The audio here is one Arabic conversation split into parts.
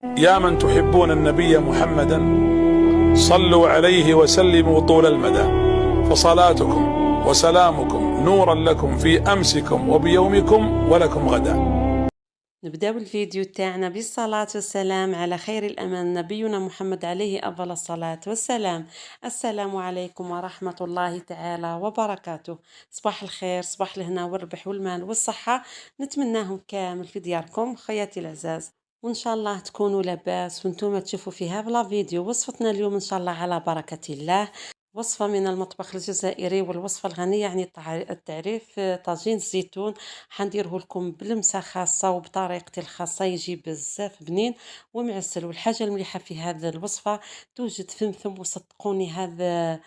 يا من تحبون النبي محمدا صلوا عليه وسلموا طول المدى، فصلاتكم وسلامكم نورا لكم في أمسكم وبيومكم ولكم غدا. نبداو الفيديو تاعنا بالصلاة والسلام على خير الأمان نبينا محمد عليه أفضل الصلاة والسلام. السلام عليكم ورحمة الله تعالى وبركاته. صباح الخير، صباح الهنا والربح والمال والصحة، نتمناهم كامل في دياركم خياتي العزاز، وإن شاء الله تكونوا لاباس وانتم تشوفوا في هذا الفيديو وصفتنا اليوم إن شاء الله على بركة الله. وصفة من المطبخ الجزائري والوصفة الغنية عن التعريف، طاجين الزيتون. حنديره لكم بلمسة خاصة وبطريقتي الخاصة، يجي بزاف بنين ومعسل. والحاجة المليحة في هذه الوصفة توجد فمثم، وصدقوني هذا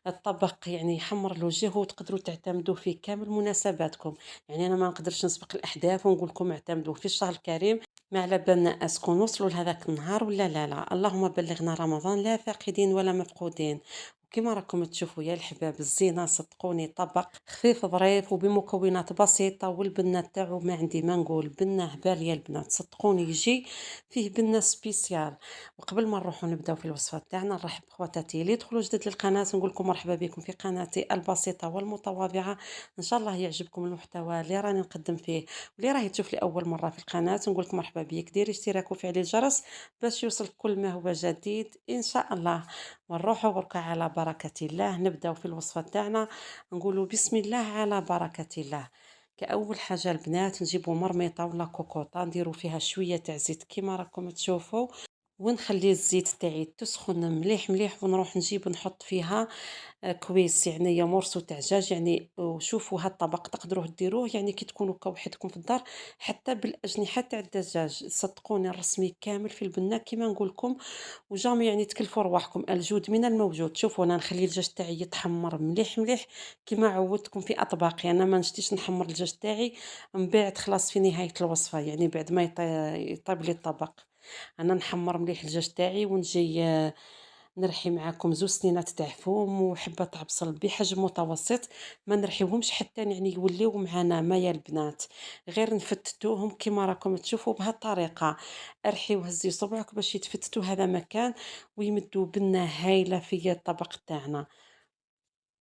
الطبق يعني يحمر الوجه وتقدروا تعتمدوا فيه كامل مناسباتكم. يعني انا ما نقدرش نسبق الاحداث ونقول لكم اعتمدوا في الشهر الكريم، ما على بالنا اسكن وصلوا لهذاك النهار ولا لا. اللهم بلغنا رمضان لا فاقدين ولا مفقودين. كما راكم تشوفوا يا الحباب الزينه، صدقوني طبق خفيف ظريف وبمكونات بسيطه، والبنه تاعو ما عندي ما نقول، بنه هبال يا البنات، صدقوني يجي فيه بنه سبيسيال. وقبل ما نروحوا نبداو في الوصفه تاعنا، نرحب بخواتاتي اللي يدخلوا جدد للقناه، نقول لكم مرحبا بكم في قناتي البسيطه والمتواضعه. ان شاء الله يعجبكم المحتوى اللي راني نقدم فيه. واللي راهي تشوف لي اول مره في القناه، نقول لك مرحبا بك، ديري اشتراك وفعلي الجرس باش يوصلك كل ما هو جديد ان شاء الله. ونروحوا بركة على بركة الله، نبداو في الوصفة تاعنا. نقولوا بسم الله على بركة الله. كأول حاجة البنات نجيبوا مرميطة ولا كوكوطة، نديروا فيها شوية تاع زيت كيما راكم تشوفوا، ونخلي الزيت تاعي تسخن مليح مليح، ونروح نجيب نحط فيها كويس، يعني يا مرسو تاع دجاج يعني. وشوفوا هاد الطبق تقدروه ديروه يعني كي تكونوا كوحدكم في الدار، حتى بالاجنحه تاع الدجاج، صدقوني الرسمي كامل في البنه كيما نقول لكم. وجامي يعني تكلفوا رواحكم، الجود من الموجود. شوفوا انا نخلي الدجاج تاعي يتحمر مليح مليح كيما عودتكم في اطباقي. انا ما نشتيش نحمر الدجاج تاعي من بعد خلاص في نهايه الوصفه، يعني بعد ما يطيب لي الطبق. انا نحمر مليح الدجاج تاعي ونجي نرحي معاكم زوج سنينات تاع فوم وحبه تاع بصل بحجم متوسط. ما نرحيوهمش حتى يعني يوليو معانا ما يا البنات، غير نفتتوهم كيما راكم تشوفوا بهذه الطريقه. ارحي وهزي صبعك باش يتفتتوا هذا مكان ويمدوا بنا هايله في الطبق تاعنا.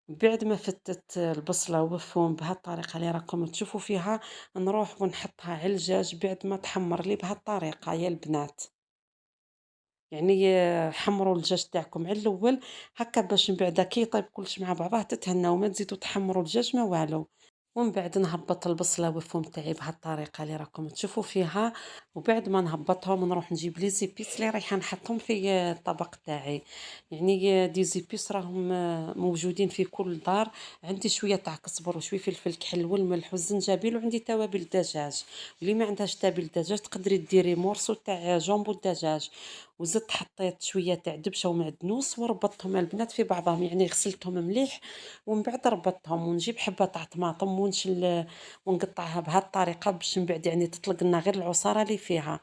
بعد ما فتت البصله والثوم بهذه الطريقه اللي راكم تشوفوا فيها، نروح ونحطها على الدجاج بعد ما تحمر لي بهذه الطريقه يا البنات. يعني حمروا الدجاج تاعكم على الاول هكا باش من بعد كي يطيب كلش مع بعضه تتهناو، ما تزيدوا تحمروا الدجاج ما والو. ومن بعد نهبط البصله والثوم تاعي بهذه الطريقه اللي راكم تشوفوا فيها. وبعد ما نهبطهم نروح نجيب لي زيبيس اللي رايحه نحطهم في الطبق تاعي. يعني دي زيبيس راهم موجودين في كل دار. عندي شويه تاع كزبر وشويه فلفل كحل والملح والزنجبيل، وعندي توابل الدجاج. واللي ما عندهاش توابل الدجاج تقدري ديري مورسو تاع جامبو الدجاج. وزدت حطيت شويه تاع دبشه ومعدنوس وربطتهم البنات في بعضهم، يعني غسلتهم مليح ومن بعد ربطتهم. ونجيب حبه تاع طماطم ونقطعها بهذه الطريقه باش من بعد يعني تطلق لنا غير العصاره اللي فيها.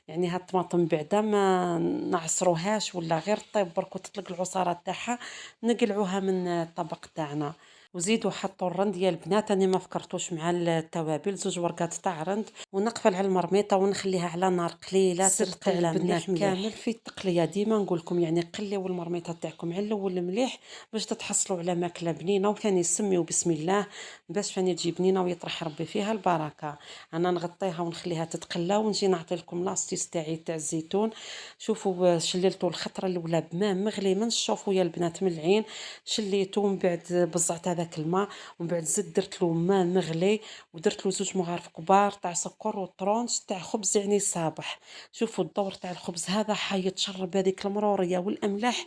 يعني هاد الطماطم بعدا ما نعصروهاش ولا غير طيب برك وتطلق العصاره تاعها، نقلعوها من الطبق تاعنا. وزيدوا حطوا الرند يا البنات، انا ما فكرتوش مع التوابل، زوج ورقات تاع رند. ونقفل على المرميطه ونخليها على نار قليله تتقلى مليح كامل في التقليه. ديما نقول لكم يعني قليوا المرميطه تاعكم على الاول مليح باش تتحصلوا على ماكله بنينه، وثاني سميوا بسم الله باش فاني تجي بنينه ويطرح ربي فيها البركه. انا نغطيها ونخليها تتقلى ونجي نعطي لكم لاستيس تاعي تاع الزيتون. شوفوا شللتوا الخطره الاولى بماء مغلي من الشوفوا يا البنات من العين، شليته من بعد بزعت هذاك الماء، ومن بعد زدت درت له ماء مغلي ودرت له زوج مغارف كبار تاع سكر وطرونج تاع خبز يعني صابح. شوفوا الدور تاع الخبز هذا حيتشرب هذيك المروريه والاملاح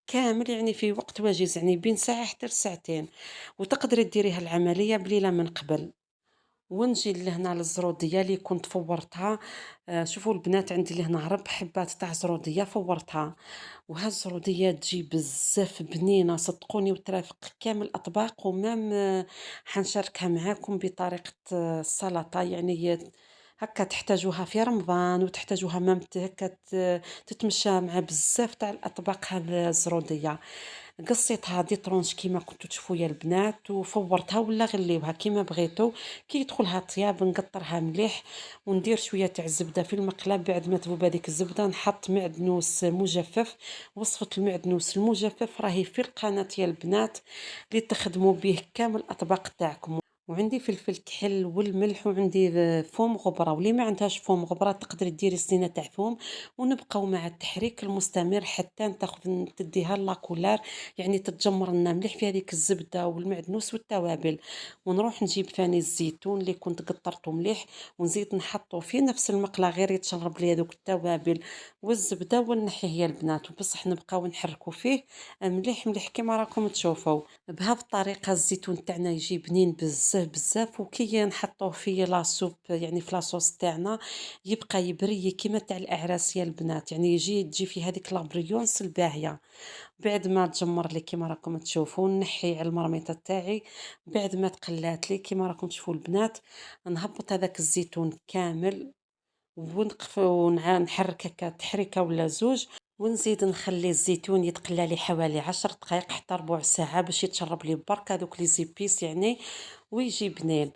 كامل يعني في وقت وجيز، يعني بين ساعه حتى ساعتين. وتقدري ديريها العمليه بليله من قبل. ونجي لهنا للزروديه اللي كنت فورتها. شوفوا البنات عندي لهنا ربع حبات تاع زروديه فورتها. وهالزروديه تجي بزاف بنينه صدقوني وترافق كامل الاطباق. ومام حنشاركها معاكم بطريقه السلطه يعني. هكا تحتاجوها في رمضان، وتحتاجوها مام هكا تتمشى مع بزاف تاع الأطباق هذا الزرودية. قصيتها دي طرونش كيما كنتو تشوفوا يا البنات، وفورتها ولا غليوها كيما بغيتو. كي يدخلها طياب نقطرها مليح، وندير شويه تاع الزبده في المقله. بعد ما تذوب هذيك الزبده نحط معدنوس مجفف. وصفه المعدنوس المجفف راهي في القناه يا البنات، اللي تخدموا به كامل الاطباق تاعكم. وعندي فلفل كحل والملح، وعندي فوم غبره. واللي ما عندهاش فوم غبره تقدري ديري صينه تاع فوم. ونبقاو مع التحريك المستمر حتى تاخذ تديها لاكولار، يعني تتجمر لنا مليح في هذيك الزبده والمعدنوس والتوابل. ونروح نجيب ثاني الزيتون اللي كنت قطرته مليح، ونزيد نحطه في نفس المقله غير يتشرب لي هذوك التوابل والزبده، ونحيه يا البنات. وبصح نبقاو نحركوا فيه مليح مليح كما راكم تشوفوا. بهذه الطريقه الزيتون تاعنا يجي بنين بزاف بزاف. وكي نحطوه في لاصوب يعني في لاصوص تاعنا يبقى يبري كيما تاع الاعراس يا البنات، يعني تجي في هذيك لابريونس الباهيه. بعد ما تجمر لي كيما راكم تشوفوا نحي على المرميطه تاعي. بعد ما تقلات لي كيما راكم تشوفوا البنات، نهبط هذاك الزيتون كامل، ونقف ونحرك هكا تحريكه ولا زوج. ونزيد نخلي الزيتون يتقلى لي حوالي 10 دقائق حتى ربع ساعه باش يتشرب لي برك هذوك لي زيبيس يعني، ويجي بنين.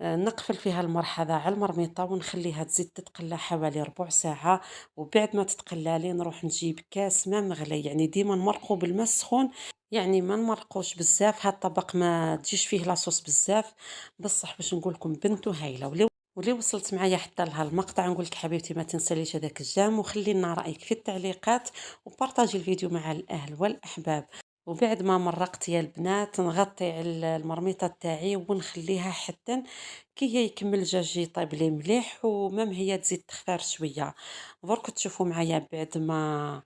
نقفل فيها المرحلة على المرميطة ونخليها تزيد تتقلى حوالي ربع ساعة. وبعد ما تتقلى لي نروح نجيب كاس ماء مغلي، يعني ديما نمرقو بالماء السخون، يعني ما نمرقوش بزاف. هاد الطبق ما تجيش فيه لاصوص بزاف، بصح باش نقول لكم بنته هايله. ولي وصلت معايا حتى لها المقطع نقول لك حبيبتي ما تنساليش هذاك الجام، وخلي لنا رايك في التعليقات، وبارطاجي الفيديو مع الاهل والاحباب. وبعد ما مرقت يا البنات نغطي على المرميطه تاعي ونخليها حتى كي هي يكمل الدجاج يطيب لي مليح، ومام هي تزيد تخفار شويه. درك تشوفوا معايا بعد ما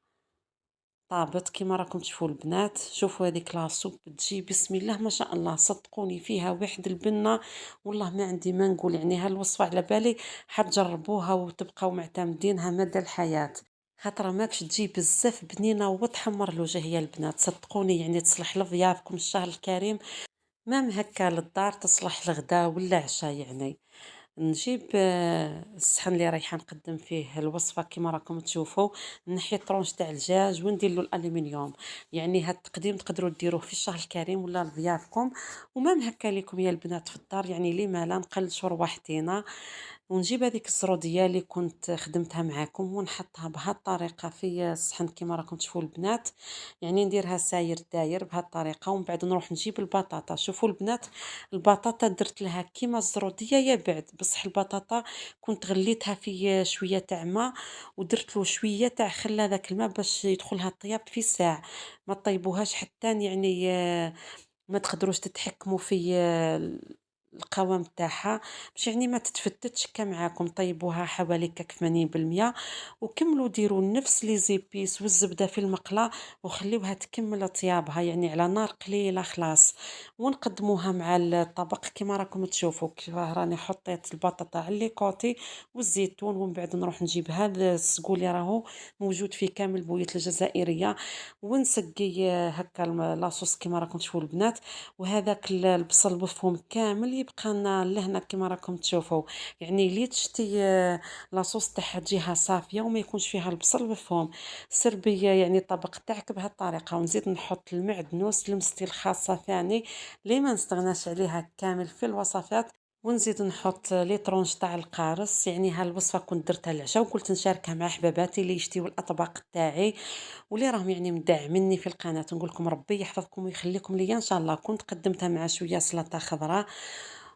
طابت كيما راكم تشوفوا البنات. شوفوا هذيك لاصوب تجي بسم الله ما شاء الله، صدقوني فيها واحد البنه. والله ما عندي ما نقول، يعني هالوصفه على بالي حتجربوها وتبقاو معتمدينها مدى الحياه. خاطر ماكش تجي بزاف بنينه وتحمر الوجه يا البنات، صدقوني يعني تصلح لضيافكم الشهر الكريم. مام هكا للدار تصلح لغدا ولا عشاء يعني. نجيب الصحن اللي رايحه نقدم فيه الوصفه كيما راكم تشوفوا. نحي طرونش تاع الدجاج وندير له الالومنيوم، يعني هاد التقديم تقدروا ديروه في الشهر الكريم ولا لضيافكم. ومام هكا ليكم يا البنات في الدار، يعني لي مالا نقلشوا رواحتينا. ونجيب هذيك الزروديه اللي كنت خدمتها معاكم ونحطها بهذه الطريقه في الصحن كيما راكم تشوفوا البنات، يعني نديرها ساير داير بهذه الطريقه. ومن بعد نروح نجيب البطاطا. شوفوا البنات البطاطا درت لها كيما الزروديه يا بعد، بصح البطاطا كنت غليتها في شويه تاع ماء، ودرت له شويه تاع خل هذاك الماء باش يدخلها الطياب في ساعه. ما طيبوهاش حتى يعني ما تقدروش تتحكموا في القوام تاعها، باش يعني ما تتفتتش معاكم. طيبوها حوالي 80%، وكملوا ديروا نفس لي زيبيس والزبده في المقله، وخليوها تكمل طيابها يعني على نار قليله خلاص. ونقدموها مع الطبق كما راكم تشوفوا. كيف راني حطيت البطاطا على لي كوتي والزيتون. ومن بعد نروح نجيب هذا السقول اللي راهو موجود في كامل البويات الجزائريه، ونسقي هكا لاصوص كما راكم تشوفوا البنات. وهذاك البصل مفروم كامل يبقى لنا لهنا كما راكم تشوفوا، يعني لي تشتي لاصوص تاعها تجيها صافيه وما يكونش فيها البصل مفروم. سربيه يعني الطبق تاعك بهذه الطريقه. ونزيد نحط المعدنوس المستي الخاصه ثاني اللي ما نستغناش عليها كامل في الوصفات. ونزيد نحط لي طرونش تاع القارص، يعني هالوصفه كنت درتها العشاء وقلت نشاركها مع حباباتي اللي يشتيو الاطباق تاعي، واللي راهم يعني مدعميني في القناه. نقول لكم ربي يحفظكم ويخليكم ليا ان شاء الله. كنت قدمتها مع شويه سلطه خضراء،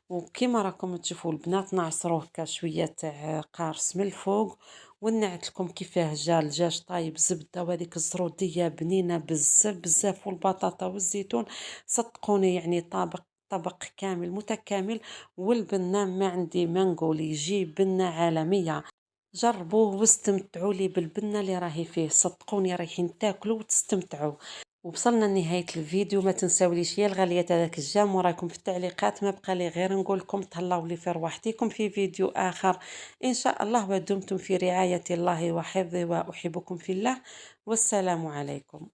وكما راكم تشوفوا البنات نعصروه كشويه تاع قارص من الفوق. ونعت لكم كيفاه جا الدجاج طايب زبده، وهذيك الزروديه بنينه بزاف بزاف، والبطاطا والزيتون. صدقوني يعني طبق كامل متكامل. والبنه ما عندي ما نقول، يجي بنه عالميه. جربوه واستمتعوا لي بالبنه اللي راهي فيه، صدقوني رايحين تاكلوا وتستمتعوا. وصلنا لنهايه الفيديو. ما تنساوليش يا الغاليه هذاك الجام، ورايكم في التعليقات. ما بقى لي غير نقول لكم تهلاو لي في رواحتكم في فيديو اخر ان شاء الله. ودمتم في رعايه الله وحفظه، واحبكم في الله، والسلام عليكم.